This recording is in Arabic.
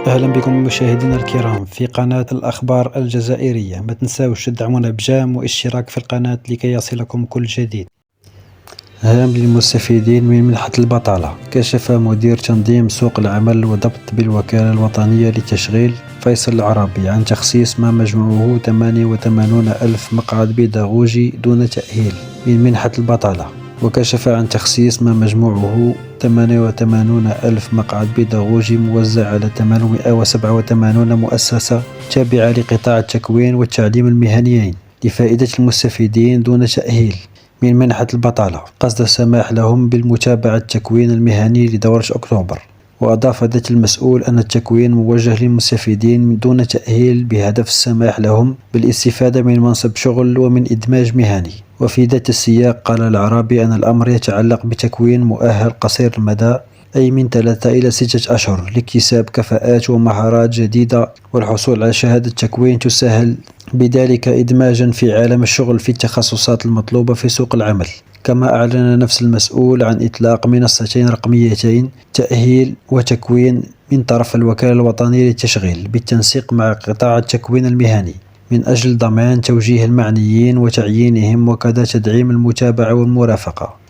أهلا بكم مشاهدينا الكرام في قناة الأخبار الجزائرية. ما تنساوش تدعمونا بجام واشتراك في القناة لكي يصلكم كل جديد. هام للمستفيدين من منحة البطالة. كشف مدير تنظيم سوق العمل وضبط بالوكالة الوطنية للتشغيل فيصل العرابي عن تخصيص ما مجموعه 88 ألف مقعد بيداغوجي دون تأهيل من منحة البطالة. وكشف عن تخصيص ما مجموعه 88 ألف مقعد بيداغوجي موزع على 887 مؤسسة تابعة لقطاع التكوين والتعليم المهنيين لفائدة المستفيدين دون تأهيل من منحة البطالة، قصد السماح لهم بالمتابعة التكوين المهني لدورة أكتوبر. وأضاف ذات المسؤول أن التكوين موجه للمستفيدين دون تأهيل بهدف السماح لهم بالاستفادة من منصب شغل ومن إدماج مهني. وفي ذات السياق قال العرابي أن الأمر يتعلق بتكوين مؤهل قصير المدى، أي من 3 إلى 6 أشهر، لاكتساب كفاءات ومهارات جديدة والحصول على شهادة تكوين تسهل بذلك إدماجا في عالم الشغل في التخصصات المطلوبة في سوق العمل. كما أعلن نفس المسؤول عن إطلاق منصتين رقميتين تأهيل وتكوين من طرف الوكالة الوطنية للتشغيل بالتنسيق مع قطاع التكوين المهني من أجل ضمان توجيه المعنيين وتعيينهم وكذا تدعيم المتابعة والمرافقة.